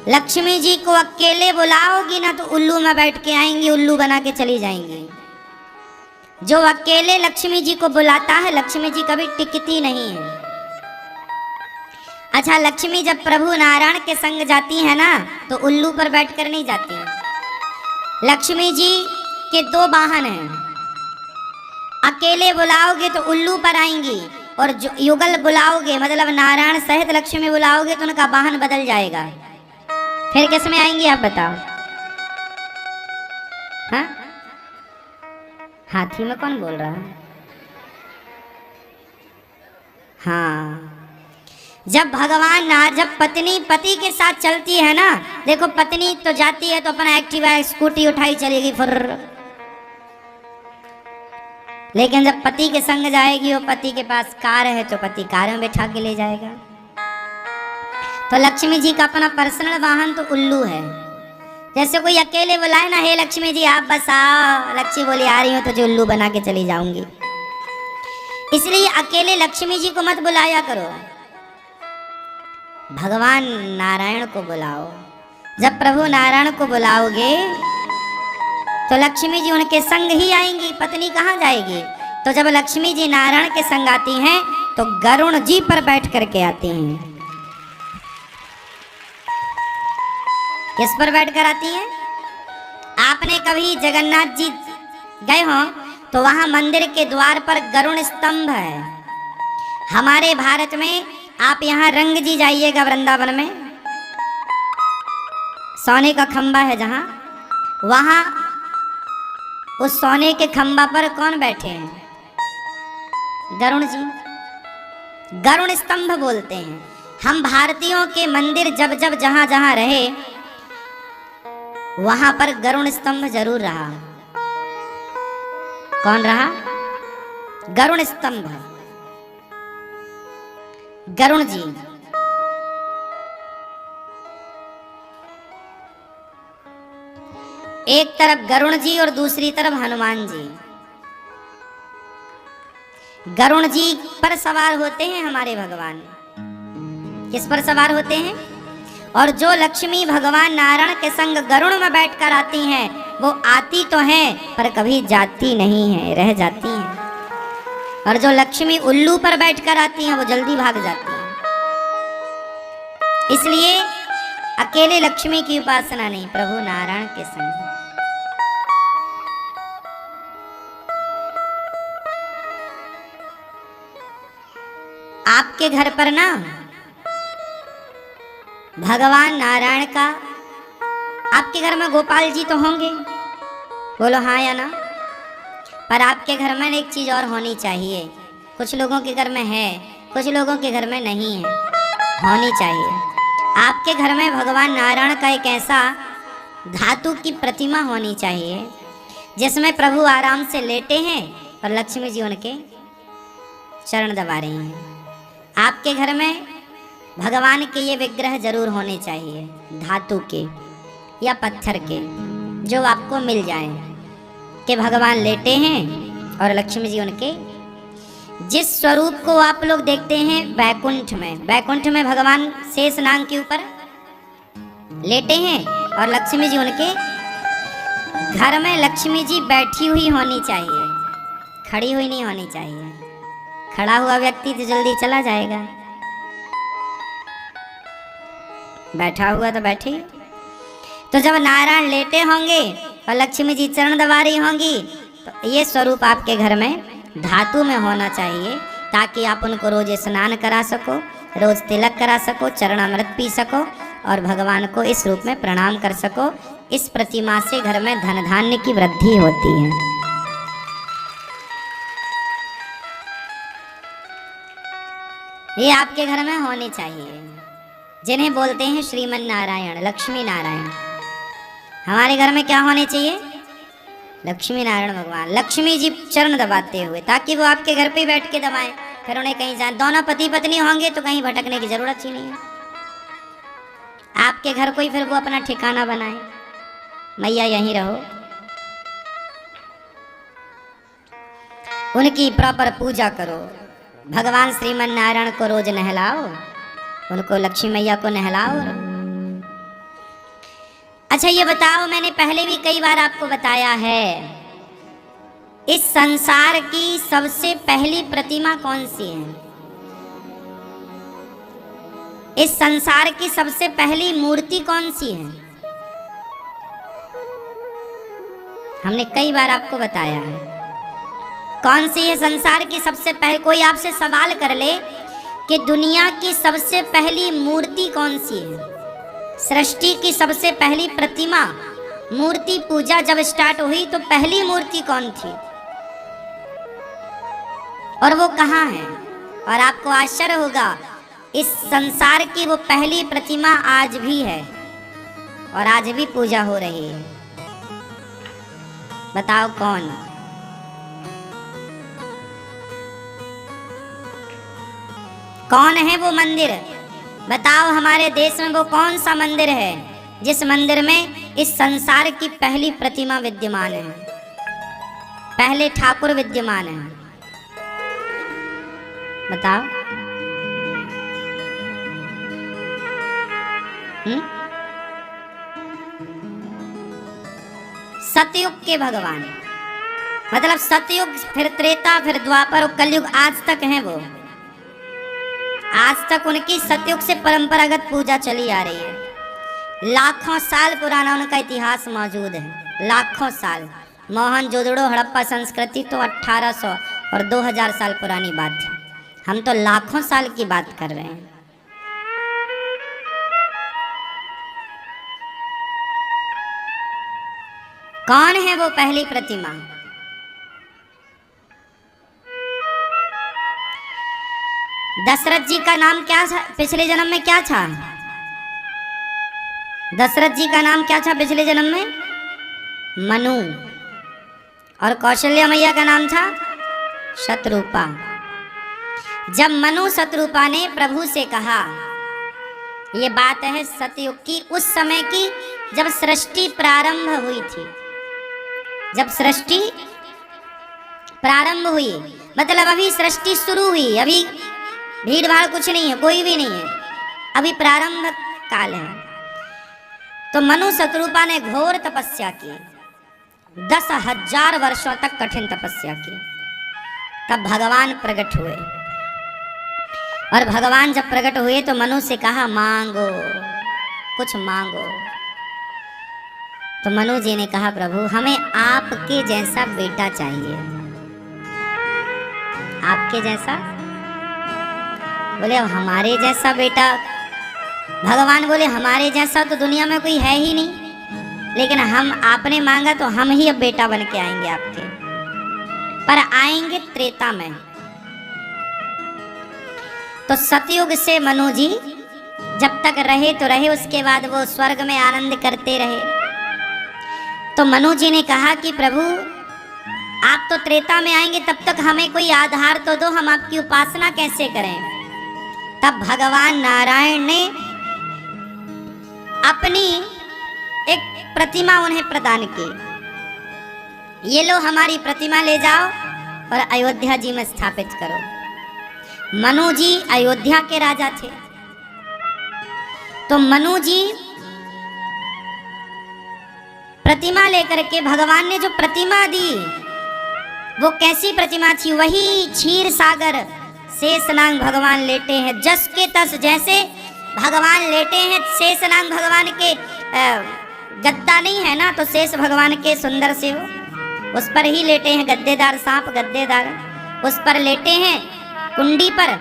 लक्ष्मी जी को अकेले बुलाओगी ना तो उल्लू में बैठ के आएंगी, उल्लू बना के चली जाएंगी। जो अकेले लक्ष्मी जी को बुलाता है, लक्ष्मी जी कभी टिकती नहीं है। अच्छा, लक्ष्मी जब प्रभु नारायण के संग जाती है ना तो उल्लू पर बैठकर नहीं जाती है। लक्ष्मी जी के दो वाहन हैं, अकेले बुलाओगे तो उल्लू पर आएंगी, और जो युगल बुलाओगे मतलब नारायण सहित लक्ष्मी बुलाओगे तो उनका वाहन बदल जाएगा। फिर किस में आएंगी आप बताओ? हाँ, हाथी में कौन बोल रहा है? हाँ, जब जब पत्नी पति के साथ चलती है ना, देखो पत्नी तो जाती है तो अपना एक्टिवा स्कूटी उठाई चलेगी फिर, लेकिन जब पति के संग जाएगी, वो पति के पास कार है तो पति कार में बैठा के ले जाएगा। तो लक्ष्मी जी का अपना पर्सनल वाहन तो उल्लू है। जैसे कोई अकेले बुलाए ना, हे लक्ष्मी जी आप बस आओ, लक्ष्मी बोली आ रही हूँ, तो जो उल्लू बना के चली जाऊंगी। इसलिए अकेले लक्ष्मी जी को मत बुलाया करो, भगवान नारायण को बुलाओ। जब प्रभु नारायण को बुलाओगे तो लक्ष्मी जी उनके संग ही आएंगी, पत्नी कहाँ जाएगी? तो जब लक्ष्मी जी नारायण के संग आती हैं तो गरुण जी पर बैठ करके आती हैं। किस पर बैठ कर आती हैं? आपने कभी जगन्नाथ जी गए हो तो वहां मंदिर के द्वार पर गरुण स्तंभ है। हमारे भारत में आप यहाँ रंग जी जाइएगा, वृंदावन में सोने का खंबा है जहां, वहां उस सोने के खंबा पर कौन बैठे हैं? गरुण जी। गरुण स्तंभ बोलते हैं। हम भारतीयों के मंदिर जब जब जहां जहां रहे वहां पर गरुण स्तंभ जरूर रहा। कौन रहा? गरुण स्तंभ, गरुण जी। एक तरफ गरुण जी और दूसरी तरफ हनुमान जी। गरुण जी पर सवार होते हैं हमारे भगवान। किस पर सवार होते हैं? और जो लक्ष्मी भगवान नारायण के संग गरुड़ में बैठकर आती हैं, वो आती तो हैं पर कभी जाती नहीं है, रह जाती हैं। और जो लक्ष्मी उल्लू पर बैठकर आती हैं वो जल्दी भाग जाती हैं। इसलिए अकेले लक्ष्मी की उपासना नहीं, प्रभु नारायण के संग। आपके घर पर ना भगवान नारायण का, आपके घर में गोपाल जी तो होंगे, बोलो हाँ या ना? पर आपके घर में एक चीज और होनी चाहिए। कुछ लोगों के घर में है, कुछ लोगों के घर में नहीं है, होनी चाहिए। आपके घर में भगवान नारायण का एक ऐसा धातु की प्रतिमा होनी चाहिए जिसमें प्रभु आराम से लेटे हैं और लक्ष्मी जी उनके चरण दबा रही हैं। आपके घर में भगवान के ये विग्रह जरूर होने चाहिए, धातु के या पत्थर के, जो आपको मिल जाए कि भगवान लेटे हैं और लक्ष्मी जी उनके। जिस स्वरूप को आप लोग देखते हैं बैकुंठ में भगवान शेष नाग के ऊपर लेटे हैं और लक्ष्मी जी उनके। घर में लक्ष्मी जी बैठी हुई होनी चाहिए, खड़ी हुई नहीं होनी चाहिए। खड़ा हुआ व्यक्ति तो जल्दी चला जाएगा, बैठा हुआ तो बैठे। तो जब नारायण लेटे होंगे और लक्ष्मी जी चरण दबा रही होंगी तो ये स्वरूप आपके घर में धातु में होना चाहिए, ताकि आप उनको रोज स्नान करा सको, रोज तिलक करा सको, चरण अमृत पी सको और भगवान को इस रूप में प्रणाम कर सको। इस प्रतिमा से घर में धन धान्य की वृद्धि होती है। ये आपके घर में होनी चाहिए, जिन्हें बोलते हैं श्रीमन नारायण, लक्ष्मी नारायण। हमारे घर में क्या होने चाहिए? लक्ष्मी नारायण भगवान, लक्ष्मी जी चरण दबाते हुए, ताकि वो आपके घर पे बैठ के दबाएं, फिर उन्हें कहीं जाए। दोनों पति पत्नी होंगे तो कहीं भटकने की जरूरत ही नहीं है। आपके घर कोई फिर वो अपना ठिकाना बनाए, मैया यहीं रहो, उनकी प्रॉपर पूजा करो। भगवान श्रीमन नारायण को रोज नहलाओ, उनको लक्ष्मी मैया को नहलाओ, अच्छा ये बताओ, मैंने पहले भी कई बार आपको बताया है, इस संसार की सबसे पहली प्रतिमा कौन सी है? इस संसार की सबसे पहली मूर्ति कौन सी है? हमने कई बार आपको बताया है कौन सी है संसार की सबसे पहले। कोई आपसे सवाल कर ले कि दुनिया की सबसे पहली मूर्ति कौन सी है, सृष्टि की सबसे पहली प्रतिमा, मूर्ति पूजा जब स्टार्ट हुई तो पहली मूर्ति कौन थी और वो कहाँ है? और आपको आश्चर्य होगा, इस संसार की वो पहली प्रतिमा आज भी है और आज भी पूजा हो रही है। बताओ कौन? कौन है वो मंदिर? बताओ हमारे देश में वो कौन सा मंदिर है जिस मंदिर में इस संसार की पहली प्रतिमा विद्यमान है, पहले ठाकुर विद्यमान है? बताओ। सतयुग के भगवान, मतलब सतयुग, फिर त्रेता, फिर द्वापर और कलयुग, आज तक है वो। आज तक उनकी सतयुग से परंपरागत पूजा चली आ रही है। लाखों साल पुराना उनका इतिहास मौजूद है, लाखों साल। मोहनजोदड़ो हड़प्पा संस्कृति तो 1800 और 2000 साल पुरानी बात है, हम तो लाखों साल की बात कर रहे हैं। कौन है वो पहली प्रतिमा? दशरथ जी का नाम क्या था पिछले जन्म में? क्या था दशरथ जी का नाम? क्या था पिछले जन्म में? मनु। और कौशल्या मैया का नाम था शतरूपा। जब मनु शतरूपा ने प्रभु से कहा, ये बात है सतयुग की, उस समय की जब सृष्टि प्रारंभ हुई थी। जब सृष्टि प्रारंभ हुई मतलब अभी सृष्टि शुरू हुई, अभी भीड़ भाड़ कुछ नहीं है, कोई भी नहीं है, अभी प्रारंभ काल है। तो मनु शतरूपा ने घोर तपस्या की, 10,000 वर्षों तक कठिन तपस्या की। तब भगवान प्रकट हुए और भगवान जब प्रकट हुए तो मनु से कहा, मांगो, कुछ मांगो। तो मनु जी ने कहा, प्रभु हमें आपके जैसा बेटा चाहिए। आपके जैसा? बोले अब हमारे जैसा बेटा? भगवान बोले हमारे जैसा तो दुनिया में कोई है ही नहीं, लेकिन हम, आपने मांगा तो हम ही अब बेटा बन के आएंगे आपके, पर आएंगे त्रेता में। तो सतयुग से मनु जी जब तक रहे तो रहे, उसके बाद वो स्वर्ग में आनंद करते रहे। तो मनु जी ने कहा कि प्रभु आप तो त्रेता में आएंगे, तब तक हमें कोई आधार तो दो, हम आपकी उपासना कैसे करें? तब भगवान नारायण ने अपनी एक प्रतिमा उन्हें प्रदान की। ये लो हमारी प्रतिमा ले जाओ और अयोध्या जी में स्थापित करो। मनु जी अयोध्या के राजा थे। तो मनु जी प्रतिमा लेकर के, भगवान ने जो प्रतिमा दी वो कैसी प्रतिमा थी? वही क्षीर सागर शेषनाग भगवान लेटे हैं, जस के तस, जैसे भगवान लेटे हैं। शेषनाग भगवान के गद्दा नहीं है ना, तो शेष भगवान के सुंदर से वो उस पर ही लेटे हैं, गद्देदार सांप गद्देदार उस पर लेटे हैं। कुंडी पर,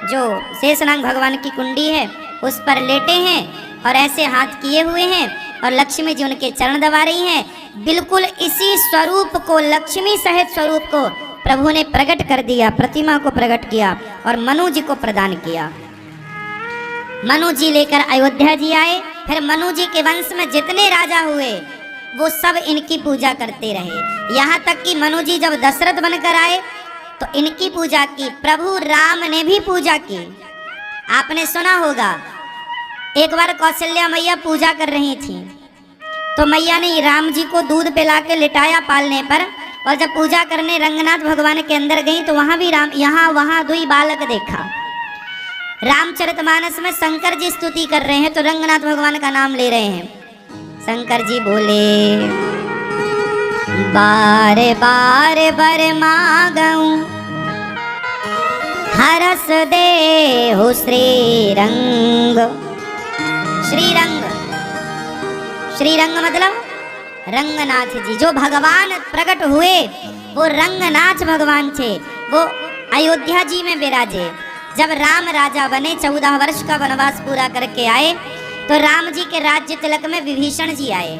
जो शेषनाग भगवान की कुंडी है उस पर लेटे हैं और ऐसे हाथ किए हुए हैं और लक्ष्मी जी उनके चरण दबा रही हैं। बिल्कुल इसी स्वरूप को, लक्ष्मी सहित स्वरूप को प्रभु ने प्रकट कर दिया, प्रतिमा को प्रकट किया और मनु जी को प्रदान किया। मनु जी लेकर अयोध्या जी आए। फिर मनु जी के वंश में जितने राजा हुए वो सब इनकी पूजा करते रहे, यहाँ तक कि मनु जी जब दशरथ बनकर आए तो इनकी पूजा की। प्रभु राम ने भी पूजा की। आपने सुना होगा, एक बार कौशल्या मैया पूजा कर रही थी तो मैया ने राम जी को दूध पिला के लिटाया पालने पर, और जब पूजा करने रंगनाथ भगवान के अंदर गई तो वहां भी राम, यहाँ वहां दुई बालक देखा। रामचरितमानस में शंकर जी स्तुति कर रहे हैं तो रंगनाथ भगवान का नाम ले रहे हैं। शंकर जी बोले बार बार बर मांगऊं हरस दे हो श्री रंग। श्री रंग मतलब रंगनाथ जी, जो भगवान प्रकट हुए वो रंगनाथ भगवान थे। वो अयोध्या जी में विराजे। जब राम राजा बने 14 वर्ष का वनवास पूरा करके आए तो राम जी के राज्य तिलक में विभीषण जी आए।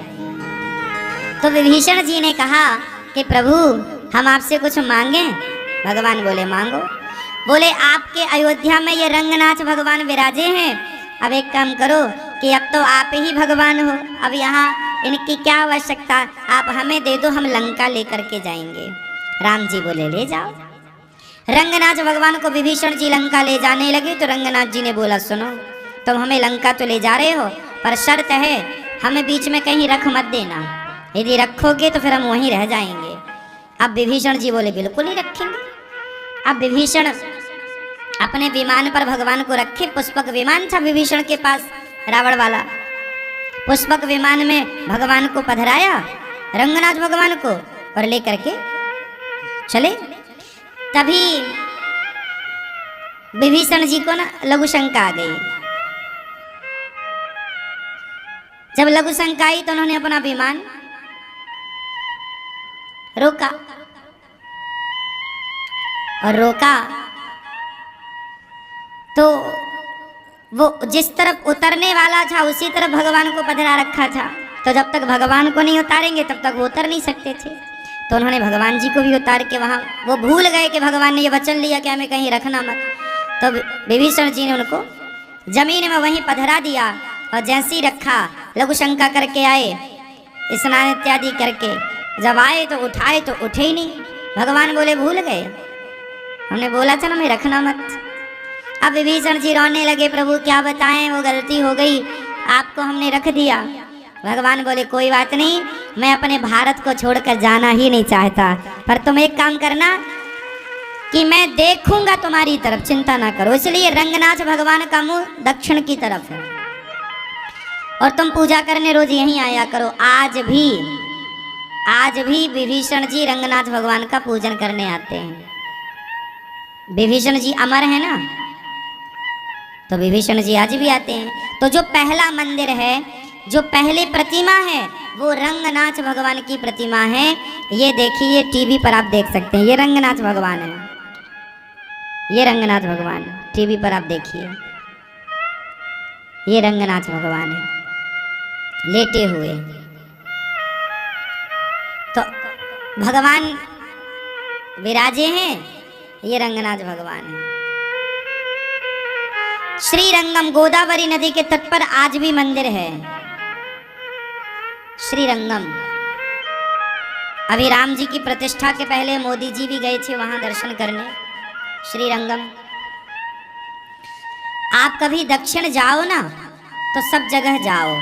तो विभीषण जी ने कहा कि प्रभु हम आपसे कुछ मांगे। भगवान बोले मांगो। बोले आपके अयोध्या में ये रंगनाथ भगवान विराजे हैं, अब एक काम करो कि अब तो आप ही भगवान हो, अब यहाँ इनकी क्या आवश्यकता, आप हमें दे दो, हम लंका लेकर के जाएंगे। राम जी बोले ले जाओ। रंगनाथ भगवान को विभीषण जी लंका ले जाने लगे तो रंगनाथ जी ने बोला सुनो, तुम हमें लंका तो ले जा रहे हो पर शर्त है हमें बीच में कहीं रख मत देना, यदि रखोगे तो फिर हम वहीं रह जाएंगे। अब विभीषण जी बोले बिल्कुल ही रखेंगे। अब विभीषण अपने विमान पर भगवान को रखे। पुष्पक विमान था विभीषण के पास, रावण वाला। पुष्पक विमान में भगवान को पधराया, रंगनाथ भगवान को, और लेकर के चले। तभी विभीषण जी को ना लघु शंका आ गई। जब लघु शंका आई तो उन्होंने अपना विमान रोका, और रोका तो वो जिस तरफ उतरने वाला था उसी तरफ भगवान को पधरा रखा था। तो जब तक भगवान को नहीं उतारेंगे तब तक वो उतर नहीं सकते थे। तो उन्होंने भगवान जी को भी उतार के वहाँ, वो भूल गए कि भगवान ने ये वचन लिया कि हमें कहीं रखना मत। तो विभीषण जी ने उनको जमीन में वहीं पधरा दिया, और जैसे ही रखा लघु शंका करके आए, स्नान इत्यादि करके जब आए तो उठाए तो उठे ही नहीं। भगवान बोले भूल गए, हमने बोला था ना मैं रखना मत। अब विभीषण जी रोने लगे, प्रभु क्या बताएं, वो गलती हो गई, आपको हमने रख दिया। भगवान बोले कोई बात नहीं, मैं अपने भारत को छोड़कर जाना ही नहीं चाहता, पर तुम एक काम करना कि मैं देखूंगा तुम्हारी तरफ, चिंता ना करो। इसलिए रंगनाथ भगवान का मुंह दक्षिण की तरफ है, और तुम पूजा करने रोज यहीं आया करो। आज भी विभीषण जी रंगनाथ भगवान का पूजन करने आते हैं। विभीषण जी अमर है ना, तो विभीषण जी आज भी आते हैं। तो जो पहला मंदिर है, जो पहले प्रतिमा है, वो रंगनाथ भगवान की प्रतिमा है। ये देखिए टीवी पर आप देख सकते हैं, ये रंगनाथ भगवान है, ये रंगनाथ भगवान टीवी पर आप देखिए, ये रंगनाथ भगवान है लेटे हुए। तो भगवान विराजे हैं, ये रंगनाथ भगवान है। श्री रंगम, गोदावरी नदी के तट पर आज भी मंदिर है श्री रंगम। अभी राम जी की प्रतिष्ठा के पहले मोदी जी भी गए थे वहां दर्शन करने, श्री रंगम। आप कभी दक्षिण जाओ ना तो सब जगह जाओ।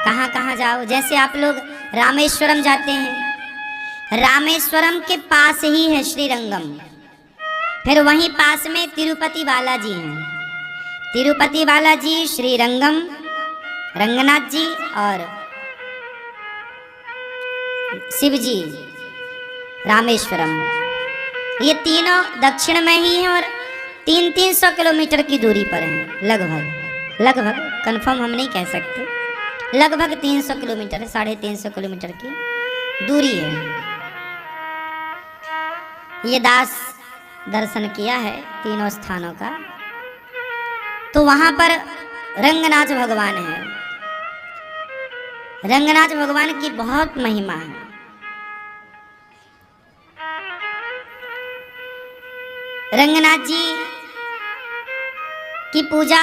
कहाँ कहाँ जाओ, जैसे आप लोग रामेश्वरम जाते हैं, रामेश्वरम के पास ही है श्री रंगम। फिर वहीं पास में तिरुपति बालाजी हैं, तिरुपति बालाजी, श्री रंगम, रंगनाथ जी और शिव जी रामेश्वरम, ये तीनों दक्षिण में ही हैं और 300 किलोमीटर की दूरी पर हैं। लगभग कंफर्म हम नहीं कह सकते, लगभग 300 किलोमीटर, 350 किलोमीटर की दूरी है। ये दास दर्शन किया है तीनों स्थानों का। तो वहां पर रंगनाथ भगवान है। रंगनाथ भगवान की बहुत महिमा है। रंगनाथ जी की पूजा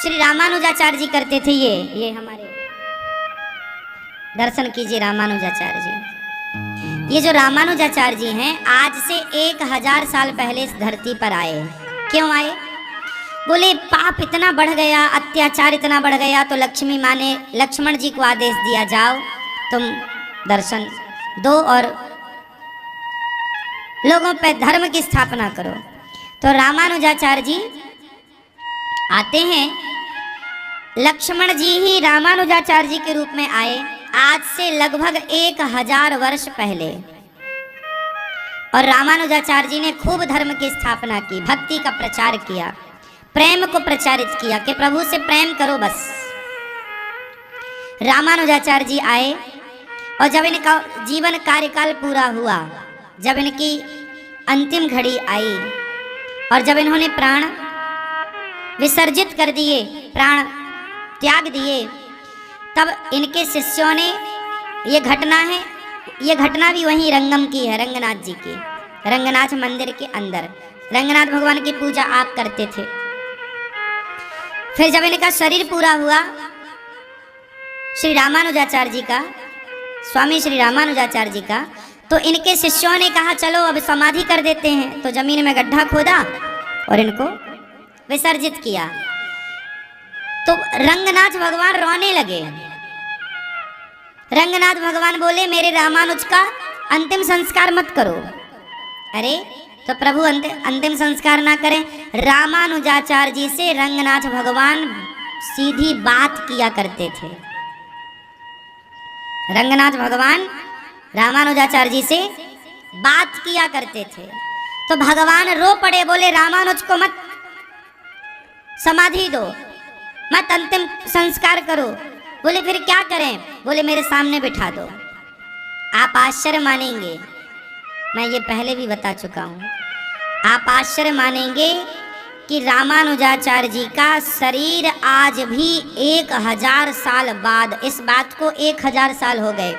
श्री रामानुजाचार्य जी करते थे। ये हमारे दर्शन कीजिए रामानुजाचार्य जी। ये जो रामानुजाचार्य जी हैं, आज से 1000 साल पहले इस धरती पर आए। क्यों आए? बोले पाप इतना बढ़ गया, अत्याचार इतना बढ़ गया, तो लक्ष्मी माँ ने लक्ष्मण जी को आदेश दिया, जाओ तुम दर्शन दो और लोगों पे धर्म की स्थापना करो। तो रामानुजाचार्य जी आते हैं, लक्ष्मण जी ही रामानुजाचार्य जी के रूप में आए आज से लगभग 1000 वर्ष पहले। और रामानुजाचार्य जी ने खूब धर्म की स्थापना की, भक्ति का प्रचार किया, प्रेम को प्रचारित किया कि प्रभु से प्रेम करो बस। रामानुजाचार्य जी आए और जब इनका जीवन कार्यकाल पूरा हुआ, जब इनकी अंतिम घड़ी आई और जब इन्होंने प्राण विसर्जित कर दिए, प्राण त्याग दिए, तब इनके शिष्यों ने, ये घटना है, ये घटना भी वहीं रंगम की है, रंगनाथ जी की, रंगनाथ मंदिर के अंदर रंगनाथ भगवान की पूजा आप करते थे। फिर जब इनका शरीर पूरा हुआ, श्री रामानुजाचार्य जी का, स्वामी श्री रामानुजाचार्य जी का, तो इनके शिष्यों ने कहा चलो अब समाधि कर देते हैं। तो जमीन में गड्ढा खोदा और इनको विसर्जित किया। तो रंगनाथ भगवान रोने लगे। रंगनाथ भगवान बोले मेरे रामानुज का अंतिम संस्कार मत करो। अरे तो प्रभु अंतिम संस्कार ना करें? रामानुजाचार्य जी से रंगनाथ भगवान सीधी बात किया करते थे। रंगनाथ भगवान रामानुजाचार्य जी से बात किया करते थे। तो भगवान रो पड़े, बोले रामानुज को मत समाधि दो, मत अंतिम संस्कार करो। बोले फिर क्या करें? बोले मेरे सामने बिठा दो। आप आश्चर्य मानेंगे, मैं ये पहले भी बता चुका हूँ, आप आश्चर्य मानेंगे कि रामानुजाचार्य जी का शरीर आज भी 1000 साल बाद, इस बात को 1000 साल हो गए,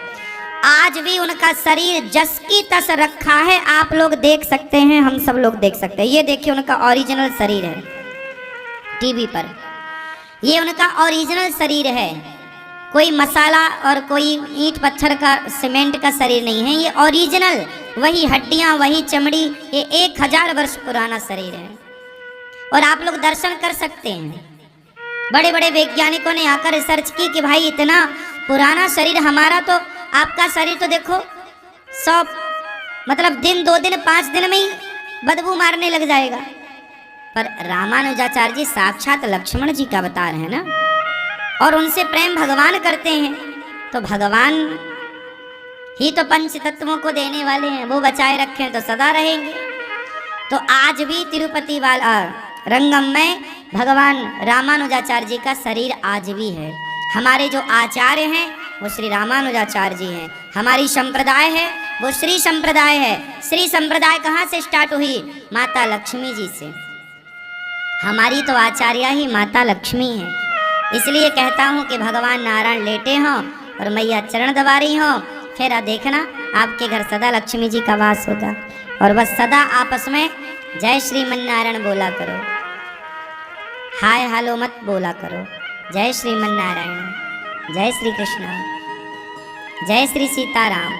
आज भी उनका शरीर जस की तस रखा है। आप लोग देख सकते हैं, हम सब लोग देख सकते हैं। ये देखिए उनका ओरिजिनल शरीर है टीवी पर, ये उनका ओरिजिनल शरीर है, कोई मसाला और कोई ईंट पत्थर का सीमेंट का शरीर नहीं है। ये ओरिजिनल, वही हड्डियां, वही चमड़ी, ये 1000 वर्ष पुराना शरीर है। और आप लोग दर्शन कर सकते हैं। बड़े बड़े वैज्ञानिकों ने आकर रिसर्च की कि भाई इतना पुराना शरीर हमारा, तो आपका शरीर तो देखो 100 मतलब दिन 2 दिन 5 दिन में ही बदबू मारने लग जाएगा। पर रामानुजाचार्य जी साक्षात लक्ष्मण जी का अवतार है ना, और उनसे प्रेम भगवान करते हैं। तो भगवान ही तो पंच तत्वों को देने वाले हैं, वो बचाए रखें तो सदा रहेंगे। तो आज भी तिरुपति वाला रंगम में भगवान रामानुजाचार्य जी का शरीर आज भी है। हमारे जो आचार्य हैं वो श्री रामानुजाचार्य जी हैं। हमारी संप्रदाय है वो श्री संप्रदाय है। श्री संप्रदाय कहाँ से स्टार्ट हुई? माता लक्ष्मी जी से। हमारी तो आचार्य ही माता लक्ष्मी है। इसलिए कहता हूँ कि भगवान नारायण लेटे हों और मैया चरण दबा रही हों, फिर देखना आपके घर सदा लक्ष्मी जी का वास होगा। और बस सदा आपस में जय श्रीमन नारायण बोला करो, हाय हालो मत बोला करो। जय श्रीमन नारायण, जय श्री कृष्ण, जय श्री सीताराम।